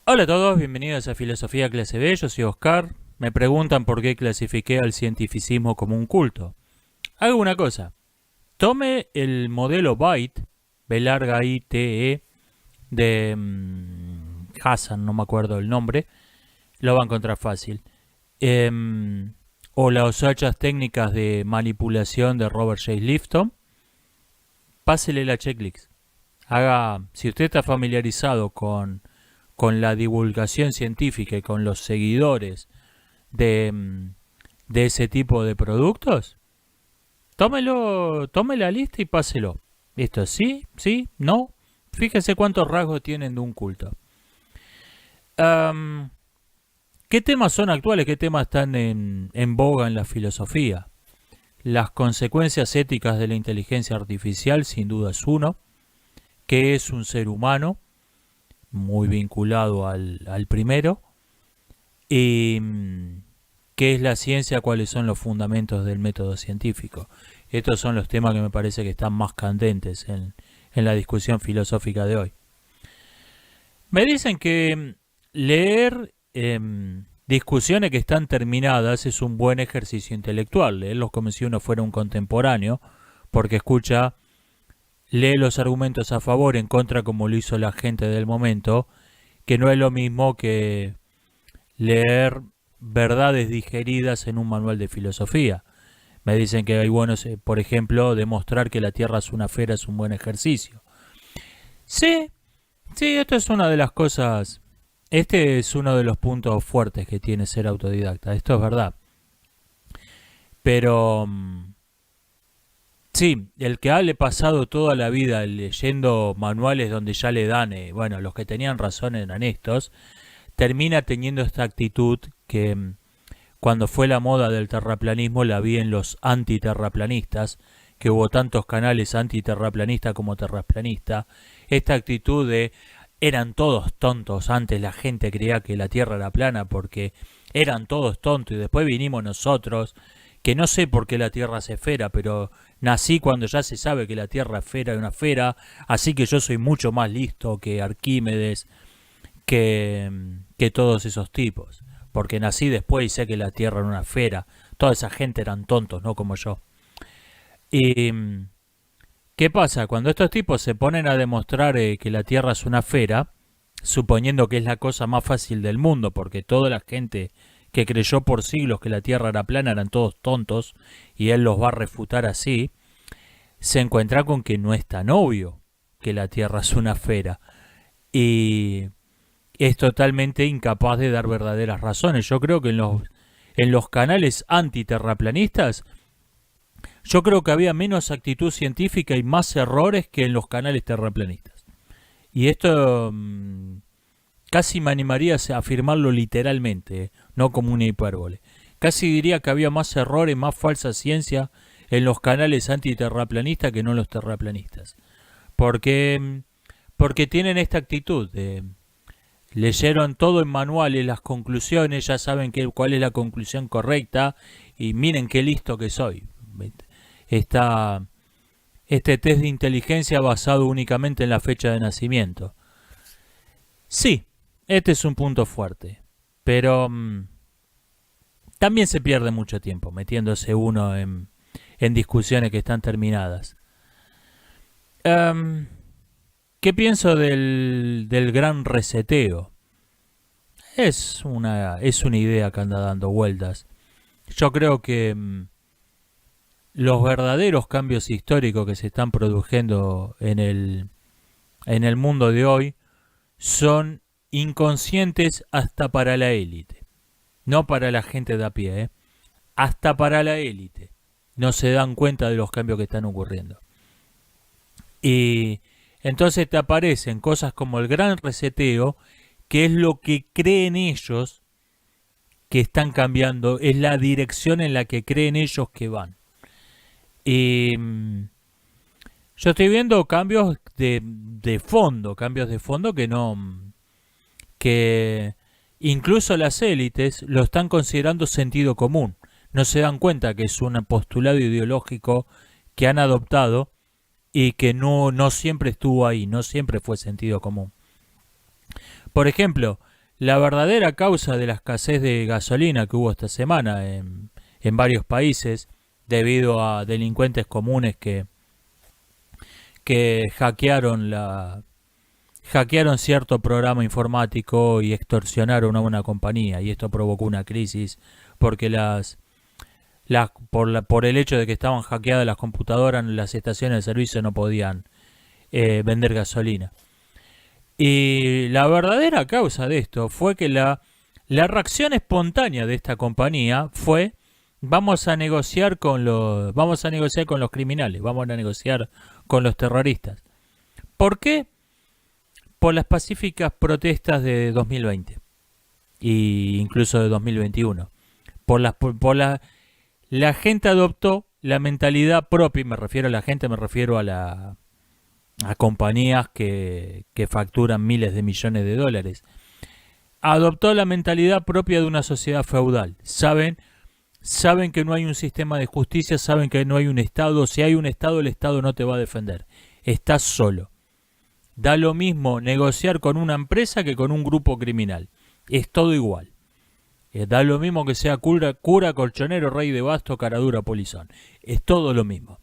Hola a todos, bienvenidos a Filosofía Clase B, yo soy Oscar. Me preguntan por qué clasifiqué al cientificismo como un culto. Hago una cosa, tome el modelo Byte, B larga I T E, de Hassan, no me acuerdo el nombre, lo va a encontrar fácil. O las 8 técnicas de manipulación de Robert J. Lifton, pásele la checklist. Si usted está familiarizado con la divulgación científica y con los seguidores de ese tipo de productos, tome la lista y páselo. Listo, sí, sí, no. Fíjese cuántos rasgos tienen de un culto. Am, ¿Qué temas son actuales? ¿Qué temas están en boga en la filosofía? Las consecuencias éticas de la inteligencia artificial, sin duda es uno. ¿Qué es un ser humano? Muy vinculado al primero. Y qué es la ciencia, cuáles son los fundamentos del método científico. Estos son los temas que me parece que están más candentes en la discusión filosófica de hoy. Me dicen que leer discusiones que están terminadas es un buen ejercicio intelectual. Leerlos como si uno fuera un contemporáneo, porque lee los argumentos a favor, en contra, como lo hizo la gente del momento, que no es lo mismo que leer verdades digeridas en un manual de filosofía. Me dicen que hay buenos, por ejemplo, demostrar que la Tierra es una esfera es un buen ejercicio. Sí, sí, esto es una de las cosas. Este es uno de los puntos fuertes que tiene ser autodidacta. Esto es verdad. Pero sí, el que haya pasado toda la vida leyendo manuales donde ya le dan, bueno, los que tenían razón eran estos, termina teniendo esta actitud que cuando fue la moda del terraplanismo la vi en los antiterraplanistas, que hubo tantos canales antiterraplanistas como terraplanistas, esta actitud de eran todos tontos, antes la gente creía que la Tierra era plana porque eran todos tontos y después vinimos nosotros, que no sé por qué la Tierra es esfera, pero nací cuando ya se sabe que la Tierra es una esfera, así que yo soy mucho más listo que Arquímedes, que todos esos tipos. Porque nací después y sé que la Tierra era una esfera. Toda esa gente eran tontos, no como yo. ¿Y qué pasa? Cuando estos tipos se ponen a demostrar que la Tierra es una esfera, suponiendo que es la cosa más fácil del mundo, porque toda la gente que creyó por siglos que la Tierra era plana eran todos tontos, y él los va a refutar así, se encuentra con que no es tan obvio que la Tierra es una esfera. Y es totalmente incapaz de dar verdaderas razones. Yo creo que en los canales antiterraplanistas, yo creo que había menos actitud científica y más errores que en los canales terraplanistas. Y esto casi me animaría a afirmarlo literalmente, no como una hipérbole. Casi diría que había más errores, más falsa ciencia en los canales antiterraplanistas que no en los terraplanistas. Porque, porque tienen esta actitud de leyeron todo en manuales, las conclusiones, ya saben cuál es la conclusión correcta y miren qué listo que soy. Está este test de inteligencia basado únicamente en la fecha de nacimiento. Sí, este es un punto fuerte, pero también se pierde mucho tiempo metiéndose uno en discusiones que están terminadas. Um, ¿Qué pienso del gran reseteo? Es una idea que anda dando vueltas. Yo creo que los verdaderos cambios históricos que se están produciendo en el mundo de hoy son inconscientes hasta para la élite. No para la gente de a pie, hasta para la élite. No se dan cuenta de los cambios que están ocurriendo. Y entonces te aparecen cosas como el gran reseteo, que es lo que creen ellos que están cambiando, es la dirección en la que creen ellos que van. Y yo estoy viendo cambios de fondo que no, que incluso las élites lo están considerando sentido común. No se dan cuenta que es un postulado ideológico que han adoptado y que no siempre estuvo ahí, no siempre fue sentido común. Por ejemplo, la verdadera causa de la escasez de gasolina que hubo esta semana en varios países debido a delincuentes comunes que hackearon cierto programa informático y extorsionaron a una compañía, y esto provocó una crisis porque por el hecho de que estaban hackeadas las computadoras, las estaciones de servicio no podían vender gasolina. Y la verdadera causa de esto fue que la reacción espontánea de esta compañía fue: vamos a negociar con los criminales, vamos a negociar con los terroristas. ¿Por qué? Por las pacíficas protestas de 2020 e incluso de 2021. La gente adoptó la mentalidad propia, y me refiero a la gente, me refiero a compañías que facturan miles de millones de dólares. Adoptó la mentalidad propia de una sociedad feudal. Saben que no hay un sistema de justicia, saben que no hay un Estado. Si hay un Estado, el Estado no te va a defender. Estás solo. Da lo mismo negociar con una empresa que con un grupo criminal. Es todo igual. Da lo mismo que sea cura, colchonero, rey de basto, caradura, polizón. Es todo lo mismo.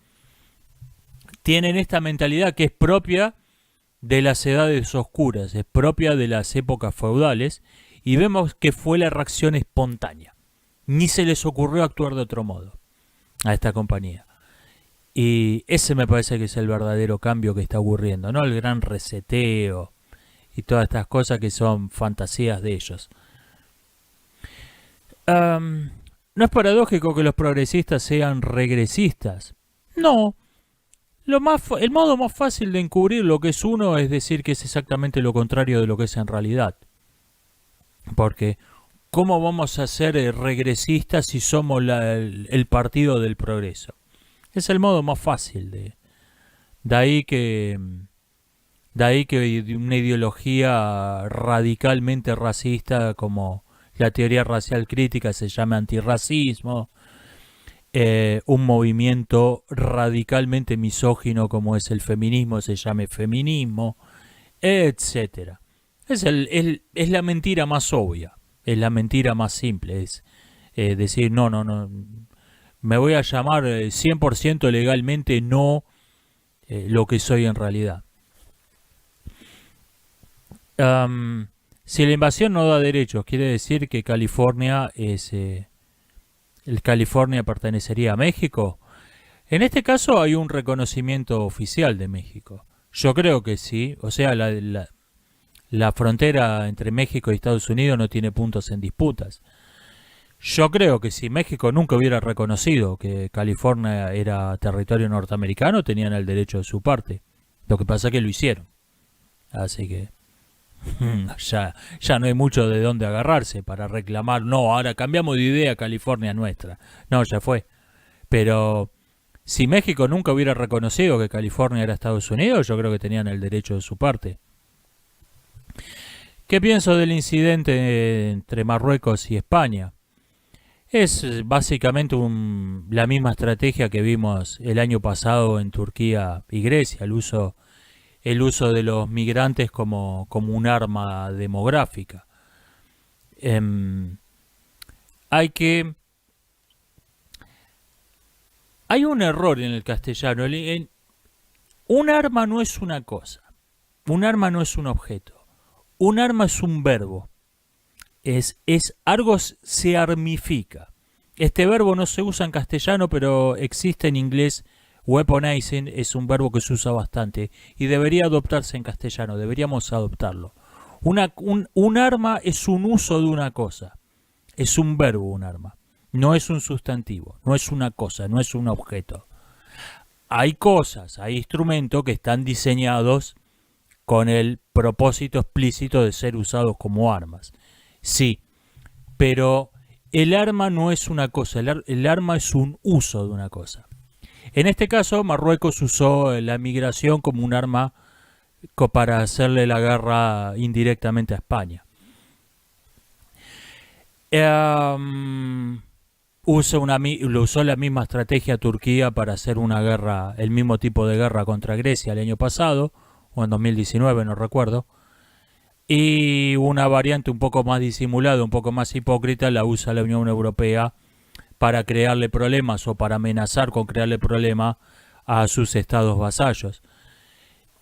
Tienen esta mentalidad que es propia de las edades oscuras, es propia de las épocas feudales, y vemos que fue la reacción espontánea. Ni se les ocurrió actuar de otro modo a esta compañía. Y ese me parece que es el verdadero cambio que está ocurriendo, no el gran reseteo y todas estas cosas que son fantasías de ellos. ¿No es paradójico que los progresistas sean regresistas? No. El modo más fácil de encubrir lo que es uno es decir que es exactamente lo contrario de lo que es en realidad. Porque ¿cómo vamos a ser regresistas si somos el partido del progreso? Es el modo más fácil de ahí que una ideología radicalmente racista como la teoría racial crítica se llama antirracismo, un movimiento radicalmente misógino como es el feminismo se llame feminismo, etcétera. Es la mentira más obvia, es la mentira más simple, es decir no, me voy a llamar 100% legalmente no lo que soy en realidad. Si la invasión no da derechos, quiere decir que California California pertenecería a México. En este caso hay un reconocimiento oficial de México. Yo creo que sí. O sea, la frontera entre México y Estados Unidos no tiene puntos en disputas. Yo creo que si México nunca hubiera reconocido que California era territorio norteamericano, tenían el derecho de su parte. Lo que pasa es que lo hicieron. Así que ya no hay mucho de dónde agarrarse para reclamar. No, ahora cambiamos de idea, California nuestra. No, ya fue. Pero si México nunca hubiera reconocido que California era Estados Unidos, yo creo que tenían el derecho de su parte. ¿Qué pienso del incidente entre Marruecos y España? Es básicamente la misma estrategia que vimos el año pasado en Turquía y Grecia, el uso de los migrantes como un arma demográfica. Hay un error en el castellano. Un arma no es una cosa. Un arma no es un objeto. Un arma es un verbo. Algo se armifica. Este verbo no se usa en castellano, pero existe en inglés. Weaponizing es un verbo que se usa bastante y debería adoptarse en castellano, deberíamos adoptarlo. Un arma es un uso de una cosa, es un verbo un arma, no es un sustantivo, no es una cosa, no es un objeto. Hay cosas, hay instrumentos que están diseñados con el propósito explícito de ser usados como armas. Sí, pero el arma no es una cosa, el arma es un uso de una cosa. En este caso, Marruecos usó la migración como un arma para hacerle la guerra indirectamente a España. Usó la misma estrategia Turquía para hacer una guerra, el mismo tipo de guerra contra Grecia el año pasado, o en 2019, no recuerdo. Y una variante un poco más disimulada, un poco más hipócrita, la usa la Unión Europea para crearle problemas o para amenazar con crearle problemas a sus estados vasallos.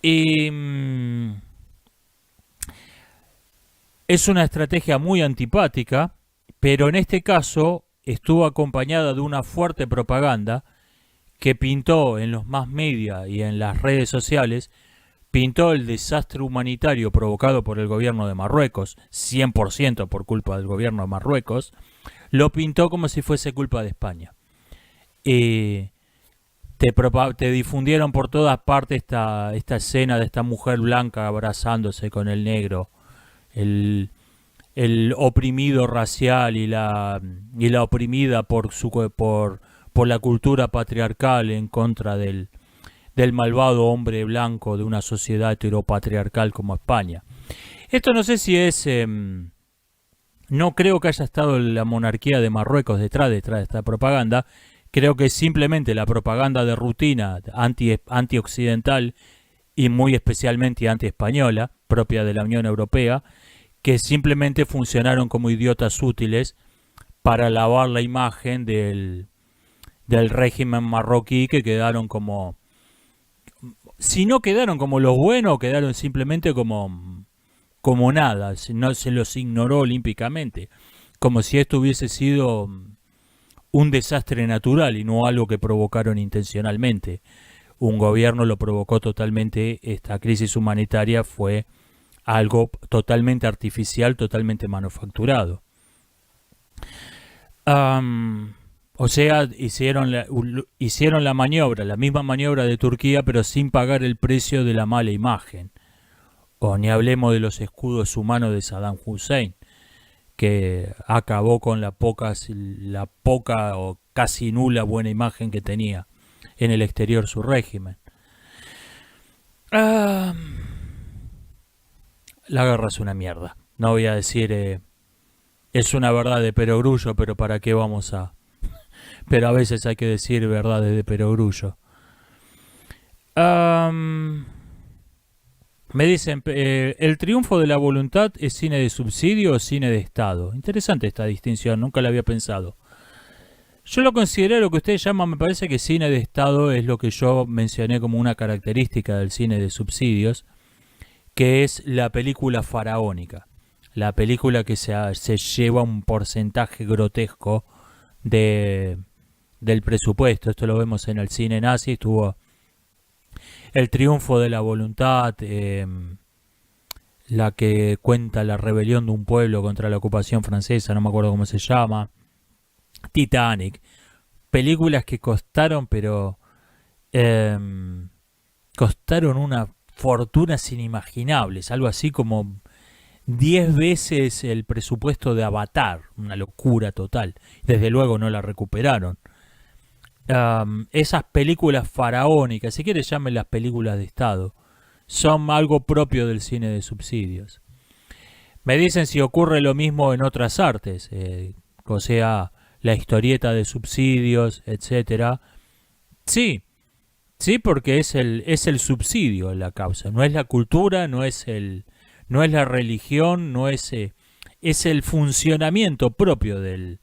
Y es una estrategia muy antipática, pero en este caso estuvo acompañada de una fuerte propaganda que pintó en los más media y en las redes sociales, pintó el desastre humanitario provocado por el gobierno de Marruecos, 100% por culpa del gobierno de Marruecos, lo pintó como si fuese culpa de España. Eh, te difundieron por todas partes esta escena de esta mujer blanca abrazándose con el negro, el, el oprimido racial y la oprimida por la cultura patriarcal en contra del malvado hombre blanco de una sociedad heteropatriarcal como España. Esto no sé si es... no creo que haya estado la monarquía de Marruecos detrás de esta propaganda. Creo que es simplemente la propaganda de rutina anti-occidental y muy especialmente anti-española, propia de la Unión Europea, que simplemente funcionaron como idiotas útiles para lavar la imagen del régimen marroquí, que quedaron como... Si no quedaron como los buenos, quedaron simplemente como nada, no se los ignoró olímpicamente, como si esto hubiese sido un desastre natural y no algo que provocaron intencionalmente. Un gobierno lo provocó totalmente, esta crisis humanitaria fue algo totalmente artificial, totalmente manufacturado. O sea, hicieron la maniobra, la misma maniobra de Turquía, pero sin pagar el precio de la mala imagen. O ni hablemos de los escudos humanos de Saddam Hussein, que acabó con la poca o casi nula buena imagen que tenía en el exterior su régimen. La guerra es una mierda. No voy a decir es una verdad de perogrullo, pero ¿para qué vamos a...? Pero a veces hay que decir verdades de perogrullo. Me dicen, ¿el triunfo de la voluntad es cine de subsidio o cine de Estado? Interesante esta distinción, nunca la había pensado. Yo lo consideré lo que ustedes llaman, me parece que cine de Estado es lo que yo mencioné como una característica del cine de subsidios, que es la película faraónica. La película que se lleva un porcentaje grotesco del presupuesto. Esto lo vemos en el cine nazi, estuvo El triunfo de la voluntad, la que cuenta la rebelión de un pueblo contra la ocupación francesa, no me acuerdo cómo se llama, Titanic, películas que costaron, pero costaron una fortunas inimaginables, algo así como 10 veces el presupuesto de Avatar, una locura total. Desde luego no la recuperaron. Esas películas faraónicas, si quieres llamen las películas de Estado, son algo propio del cine de subsidios. Me dicen si ocurre lo mismo en otras artes, o sea, la historieta de subsidios, etcétera. Sí, sí, porque es el subsidio la causa, no es la cultura, no es la religión, no es el funcionamiento propio del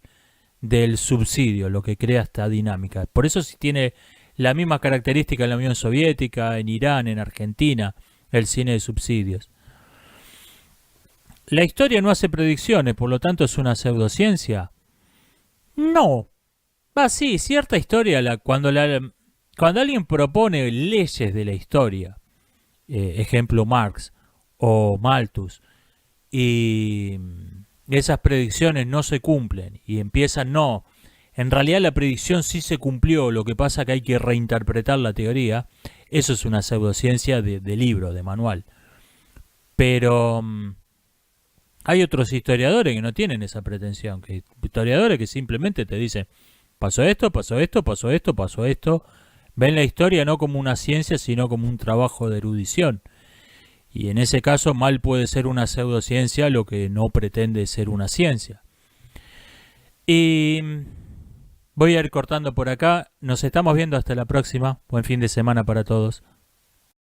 subsidio lo que crea esta dinámica. Por eso si tiene la misma característica en la Unión Soviética, en Irán, en Argentina, el cine de subsidios. La historia no hace predicciones, por lo tanto es una pseudociencia. No. Sí, cierta historia, cuando alguien propone leyes de la historia, ejemplo Marx o Malthus, y esas predicciones no se cumplen y empiezan, no, en realidad la predicción sí se cumplió, lo que pasa que hay que reinterpretar la teoría, eso es una pseudociencia de libro, de manual. Pero hay otros historiadores que no tienen esa pretensión, historiadores que simplemente te dicen, pasó esto, pasó esto, pasó esto, pasó esto, ven la historia no como una ciencia, sino como un trabajo de erudición. Y en ese caso mal puede ser una pseudociencia lo que no pretende ser una ciencia. Y voy a ir cortando por acá. Nos estamos viendo hasta la próxima. Buen fin de semana para todos.